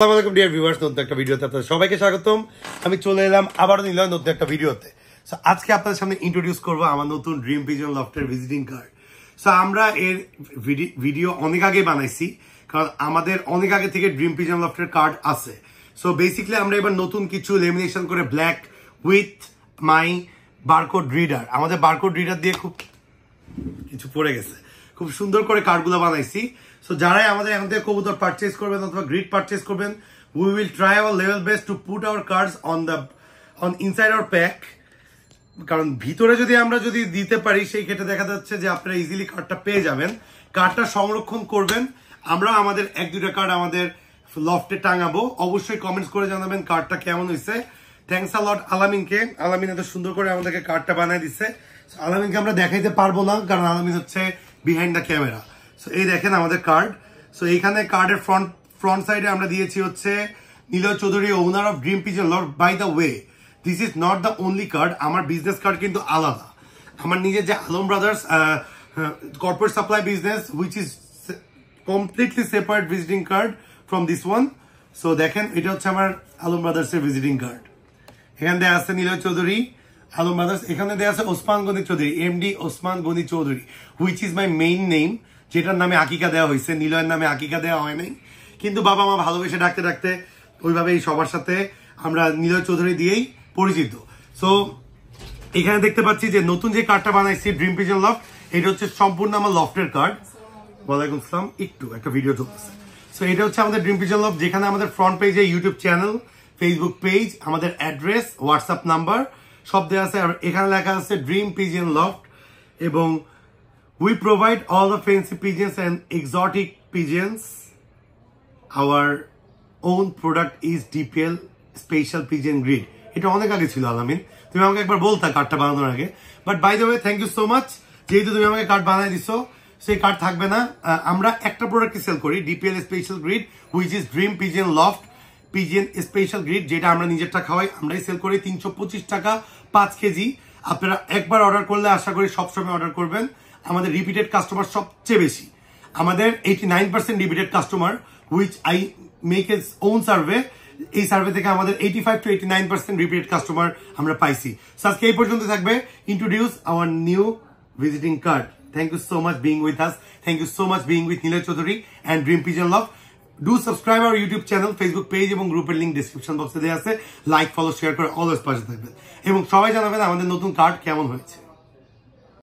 আসসালামু আলাইকুম dear viewers, নতুন একটা ভিডিওতে আপনাদের সবাইকে স্বাগতম। আমি চলে এলাম আবারও নিলাম নতুন একটা ভিডিওতে। সো আজকে আপনাদের সামনে ইন্ট্রোডিউস করবো আমার নতুন ড্রিম পিজন লফটের ভিজিটিং কার্ড। সো আমরা এর ভিডিও অনেক আগে বানাইছি, কারণ আমাদের অনেক আগে থেকে ড্রিম পিজন লফটের কার্ড আছে। সো বেসিক্যালি আমরা এবার নতুন কিছু লেমিনেশন করে black with my barcode reader, আমাদের বারকোড রিডার দিয়ে খুব কিছু পড়ে গেছে, খুব সুন্দর করে কার্ডগুলো বানাইছি। সো যারাই আমাদের এখন থেকে কবুতর পারচেজ করবেন অথবা গ্রিড পারচেজ করবেন, we will try our level best to put our cards on inside our pack. কারণ ভিতরে যদি আমরা দিতে পারি, সেই ক্ষেত্রে দেখা যাচ্ছে যে আপনারা ইজিলি কার্ডটা পেয়ে যাবেন। কার্ডটা সংরক্ষণ করবেন, আমরা আমাদের এক দুটা কার্ড আমাদের লফটে টাঙাবো। অবশ্যই কমেন্টস করে জানাবেন কার্ডটা কেমন হয়েছে। থ্যাংকস আ লট আলামিনকে, আলামিন এত সুন্দর করে আমাদেরকে কার্ডটা বানায় দিচ্ছে। আলামিনকে আমরা দেখাইতে পারবো না, কারণ আলামিন হচ্ছে বিহাইন্ড দ্য ক্যামেরা। সো এই দেখেন আমাদের কার্ড। সো এইখানে কার্ডের ফ্রন্ট সাইডে আমরা দিয়েছি হচ্ছে Niloy Chowdhury, owner of dream pigeon loft. By the way, this is not the only card, আমার বিজনেস কার্ড কিন্তু আলাদা। আমার নিজের যে Alam brothers corporate supply business, which is completely separate visiting card from this one. So দেখেন, এটা হচ্ছে আমার আলম ব্রাদার্স এর ভিজিটিং কার্ড। এখানে দেওয়া আছে নিলয় চৌধুরী, আলম ব্রাদার্স। এখানে দেওয়া আছে Osman Gani Chowdhury, MD Osman Gani Chowdhury, which is my main name, যেটার নামে আকিকা দেওয়া হয়েছে। নিলয়ের নামে আকিকা দেওয়া হয় নাই, কিন্তু বাবা মা ভালোবেসে ডাকতে ডাকতে ওইভাবেই সবার সাথে আমরা নিলয় চৌধুরী দিয়েই পরিচিত। সো এখানে দেখতে পাচ্ছি যে নতুন যে কার্ডটা বানাইছি ড্রিম পিজন লফট, এটা হচ্ছে সম্পূর্ণ আমার লফটের কার্ড। ওয়ালাইকুম আসসালাম, একটু একটা ভিডিও চলতেছে। সো এটা হচ্ছে আমাদের ড্রিম পিজন লফট, যেখানে আমাদের ফ্রন্ট পেজে ইউটিউব চ্যানেল, ফেসবুক পেজ, আমাদের অ্যাড্রেস, হোয়াটসঅ্যাপ নাম্বার সব দেওয়া আছে। আর এখানে লেখা আছে ড্রিম পিজন লফট, এবং we provide all the fancy pigeons and exotic pigeons. Our own product is DPL Special Pigeon Grid. এটা অনেক আগে ছিল আলামিন, তুমি আমাকে একবার বলতা কার্ডটা বানানোর আগে। But by the way, thank you so much, যেহেতু তুমি আমাকে কার্ড বানাই দিছো, সেই কার্ড থাকবে না। আমরা একটা প্রোডাক্টই সেল করি, DPL special grid, which is dream pigeon loft pigeon special grid, যেটা আমরা নিজেরটা খাওয়াই, আমরাই সেল করি 325 টাকা 5 কেজি। আপনারা একবার অর্ডার করলে আশা করি সবসময় অর্ডার করবেন। আমাদের রিপিটেড কাস্টমার সবচেয়ে বেশি, আমাদের 89% repeated customer, which I make a own survey. এই সার্ভে থেকে আমাদের 85 to 89% রিপিটেড কাস্টমার আমরা পাইছি। আজকে এই পর্যন্ত থাকবে। Introduce our new visiting card. Thank you so much being with us, thank you so much being with Niloy Chowdhury and dream pigeon loft. Do subscribe our YouTube channel, Facebook page এবং গ্রুপের link description বক্সে দেওয়া আছে। Like, follow, share করে always পাশে থাকবেন, এবং সবাই জানাবেন আমাদের নতুন কার্ড কেমন হয়েছে।